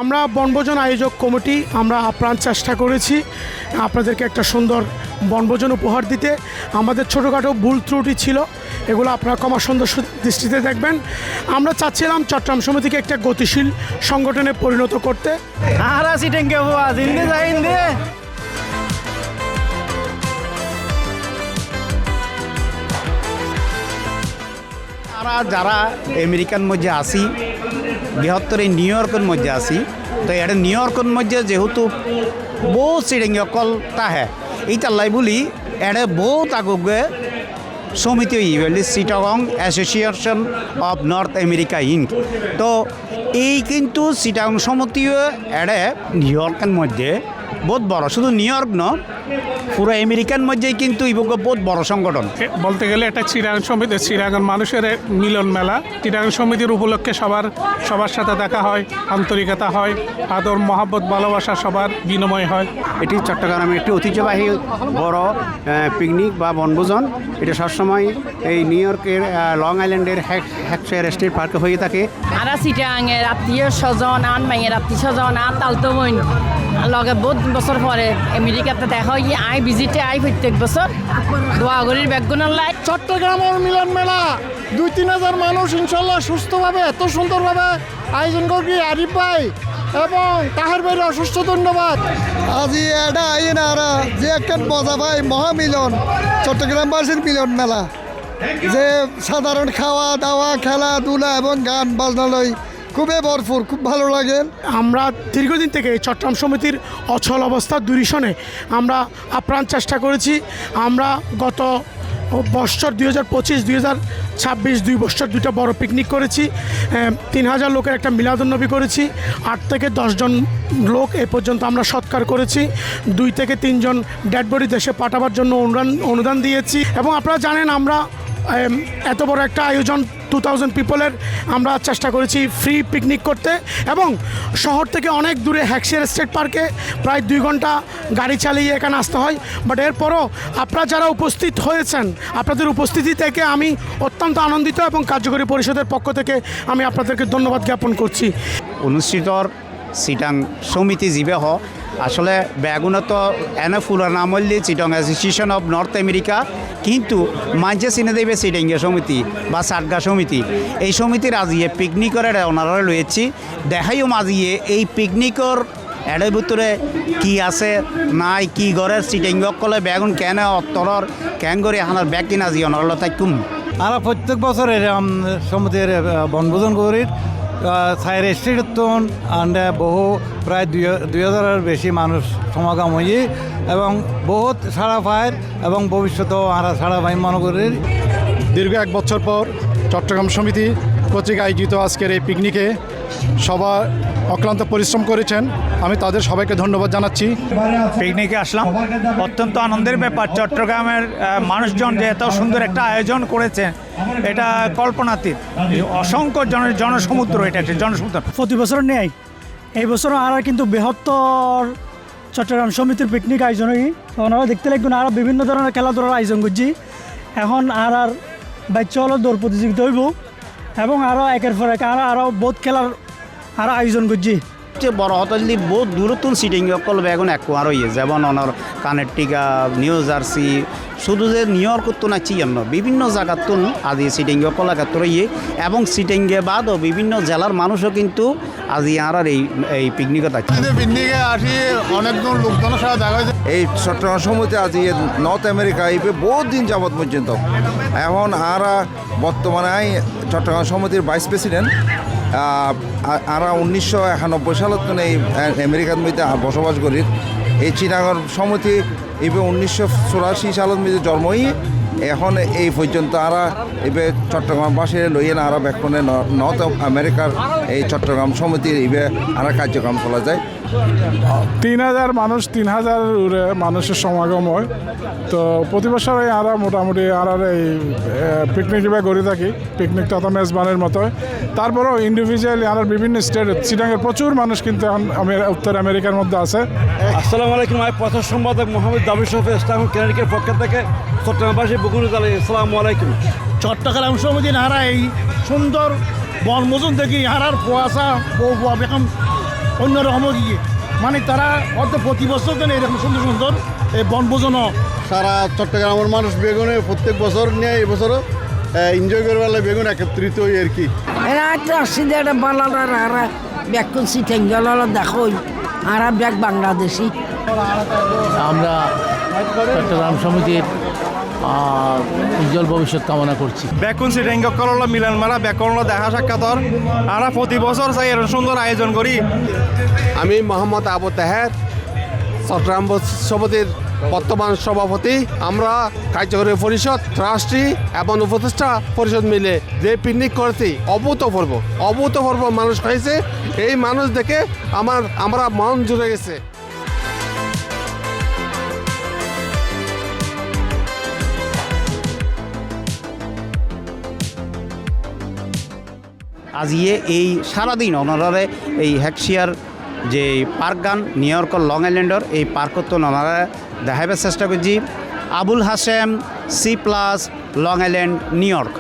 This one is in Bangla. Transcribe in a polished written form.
আমরা বনভোজন আয়োজক কমিটি আমরা আপ্রাণ চেষ্টা করেছি আপনাদেরকে একটা সুন্দর বনভোজন উপহার দিতে। আমাদের ছোটোখাটো ভুল ত্রুটি ছিল, এগুলো আপনারা ক্ষমা সুন্দর দৃষ্টিতে দেখবেন। আমরা চাচ্ছিলাম চট্টগ্রাম সমিতিকে একটা গতিশীল সংগঠনে পরিণত করতে। যারা আমেরিকার মধ্যে আসি, বৃহত্তর এই নিউ ইয়র্কের মধ্যে আসি, তো এটা নিউ ইয়র্কের মধ্যে যেহেতু বহু সিডিং অকল তাহে এইটালাই বলি এটা বহুত আগে সমিতি বলি Chittagong association of North America Inc. তো এই কিন্তু চিটাগং সমিতিও এটা নিউ ইয়র্কের মধ্যে বহুত বড়, শুধু নিউ ইয়র্ক ন পুরো আমেরিকার মধ্যেই কিন্তু ইবুকে বহুত বড় সংগঠন বলতে গেলে একটা চিটাগং সমিতি, চিটাগং মানুষের মিলন মেলা। চিটাগং সমিতির উপলক্ষে সবার সাথে দেখা হয়, আন্তরিকতা হয়, আদর মহাব্বত ভালোবাসা সবার বিনিময় হয়। এটি চট্টগ্রামের একটি ঐতিহ্যবাহী বড় পিকনিক বা বনভোজন। এটা সবসময় এই নিউ ইয়র্কের লং আইল্যান্ডের হ্যাকশায়ার স্টেট পার্কে হয়ে থাকে। আর চিটাঙের আত্মীয় স্বজন আন মাইয়ের আত্মীয় স্বজন আর তালতো বইন লগে বহুত বছর পরে আমেরিকাতে দেখা হয়। আই ভিজিটে আই প্রত্যেক বছর দোয়াগড়ির ব্যাগগুনের লাই। চট্টগ্রামের মিলন মেলা 2-3 হাজার মানুষ ইনশাল্লাহ সুস্থভাবে এত সুন্দরভাবে আয়োজন করি আরিফ ভাই এবং তাহের ভাইয়ের অসুস্থ ধন্যবাদ। আজি এটা আইন আর যে একটা মজা পাই মহামিলন চট্টগ্রামবাসীর মিলন মেলা, যে সাধারণ খাওয়া দাওয়া খেলাধুলা এবং গান বাজনালয় খুবই ভরপুর, খুব ভালো লাগে। আমরা দীর্ঘদিন থেকে চট্টগ্রাম সমিতির অচল অবস্থা দূরীকরণে আমরা আপ্রাণ চেষ্টা করেছি। আমরা গত বছর 2025-2026 2 বছর দুটো বড় পিকনিক করেছি। 3000 লোকের একটা মিলাদুন্নবী করেছি। 8 থেকে 10 জন লোক এ পর্যন্ত আমরা সৎকার করেছি। 2 থেকে 3 জন ডেড বডি দেশে পাঠাবার জন্য অনুদান দিয়েছি। এবং আপনারা জানেন আমরা এত বড় একটা আয়োজন 2000 পিপলের আমরা চেষ্টা করেছি ফ্রি পিকনিক করতে। এবং শহর থেকে অনেক দূরে হ্যাকশায়ার স্টেট পার্কে প্রায় 2 ঘন্টা গাড়ি চালিয়ে এখানে আসতে হয়। বাট এরপরও আপনারা যারা উপস্থিত হয়েছেন, আপনাদের উপস্থিতি থেকে আমি অত্যন্ত আনন্দিত এবং কার্যকরী পরিষদের পক্ষ থেকে আমি আপনাদেরকে ধন্যবাদ জ্ঞাপন করছি। অনুষ্ঠিত চিটাং সমিতি যিবে হ আসলে বেগুনত এনে ফুলের নাম হলে চিটং অ্যাসোসিয়েশন অফ নর্থ আমেরিকা, কিন্তু মাঝে চিনে দেবে চিটাঙ্গা সমিতি বা সাটগা সমিতি। এই সমিতির আজিয়ে পিকনিকের ওনারা লয়েছি দেখাইও মাজিয়ে এই পিকনিকর এর ভিতরে কি আছে নাই কি ঘরের চিটাঙ্গক কলে বেগুন কেন অত্তরর ক্যাং করে হানার ব্যাগ কিনা আজি ওনারা থাকুম। আর প্রত্যেক বছর সমিতির বনভোজন করি সাইর স্টেটন আন্ড বহু প্রায় 2000-এর বেশি মানুষ সমাগম হয়ে এবং বহুত সারা পায় এবং ভবিষ্যতেও আর সারা পাই মনে করি। দীর্ঘ 1 বছর পর চট্টগ্রাম সমিতি কর্তৃক আয়োজিত আজকের এই পিকনিকে সবাই অক্লান্ত পরিশ্রম করেছেন, আমি তাদের সবাইকে ধন্যবাদ জানাচ্ছি। পিকনিকে আসলাম, অত্যন্ত আনন্দের ব্যাপার। চট্টগ্রামের মানুষজন যে এত সুন্দর একটা আয়োজন করেছে এটা কল্পনাতীত। অসংখ্য জনসমুদ্র, এটা একটা জনসমুদ্র। প্রতি বছর নেই, এই বছর আর কিন্তু বৃহত্তর চট্টগ্রাম সমিতির পিকনিক আয়োজন হই। ওনারা দেখতে লাগবেন আরও বিভিন্ন ধরনের খেলাধুলার আয়োজন করছি। এখন আর বাচ্চা হলো দৌড় প্রতিযোগিতা হইব এবং আরও একের পর এক আরও বহুত খেলার আরও আয়োজন করছি। বড় হতলি বহুত দূরতুন সিটিং অকল বেগুন এক আর ইয়ে যেমন অনর কানেকটিকা, নিউ জার্সি, শুধু যে নিউ ইয়র্ক তো নাচি জন্য বিভিন্ন জায়গার তুন আজি সিটিং অকল একাত্তর ইয়ে এবং সিটিংয়ে বাদও বিভিন্ন জেলার মানুষও কিন্তু আজি আর এই পিকনিকত আছে। পিকনিকে আসি অনেকজন লোকজনের সাথে দেখা হয়েছে। এই চট্টগ্রাম সমিতি আজি নর্থ আমেরিকা ইবে বহুত দিন যাবৎ পর্যন্ত। এখন আর বর্তমানে চট্টগ্রাম সমিতির ভাইস প্রেসিডেন্ট। আমরা 1991 সালত এই আমেরিকার মধ্যে বসবাস করি। এই চিটাগং সমিতি এবার 1984 সালত মধ্যে জন্মই। এখন এই পর্যন্ত আর এবার চট্টগ্রামবাসী লইয়ে না আর বেক্ষণে নর্থ আমেরিকার এই চট্টগ্রাম সমিতির এবার আর কার্যক্রম চলা যায়। 3000 মানুষ, 3000 মানুষের সমাগম হয়। তো প্রতি বছর আমরা মোটামুটি আর এই পিকনিক গড়ে থাকি। পিকনিকটা তো মেজবানের মতো। তারপরেও ইন্ডিভিজুয়ালি আর বিভিন্ন স্টেট চিটাঙের প্রচুর মানুষ কিন্তু উত্তর আমেরিকার মধ্যে আছে। আসসালামু আলাইকুম। আমি পথ সম্পাদক মোহাম্মদ দাবির শফি ইসলাম কেনারিকের পক্ষ থেকে চট্টগ্রামবাসী বকুল জানাই আসসালামু আলাইকুম। চট্টগ্রাম সমিতি হারা এই সুন্দর বনভোজন দেখি হারার কুয়াশা এখন অন্যরকম গিয়ে মানে তারা অত প্রতি বছর যেন এরকম সুন্দর সুন্দর এই বনভোজন সারা চট্টগ্রামের মানুষ বেগুনে প্রত্যেক বছর নিয়ে এই বছরও এনজয় করবার লাগে বেগুন একত্রিত হই আর কি এরা একটা আসছে একটা বালালার আর ব্যাগ করছি ঠেঙ্গালাল দেখোই আর ব্যাগ বাংলাদেশি আমরা চট্টগ্রাম সমিতির উজ্জ্বল ভবিষ্যৎ কামনা করছি। বেকুন সিটেঙ্গ করলো মিলন মারা বেকুন দেখা সাক্ষাৎর আমরা প্রতি বছর চাই এরকম সুন্দর আয়োজন করি। আমি মোহাম্মদ আবু তাহের চট্টগ্রাম সমিতির বর্তমান সভাপতি। আমরা কার্যকরী পরিষদ ট্রাস্টি এবং উপদেষ্টা পরিষদ মিলে যে পিকনিক করেছি অভূতপূর্ব মানুষ হয়েছে। এই মানুষ দেখে আমরা মন জুড়ে গেছে। আজিয়ে এই সারাদিন ওনারা এই হেক্সিয়ার যে পার্ক গান নিউ ইয়র্কর লং আইল্যান্ডর এই পার্কত ওনারা দেখাবার চেষ্টা করছি। Abul Hashem, C+ long island, new York.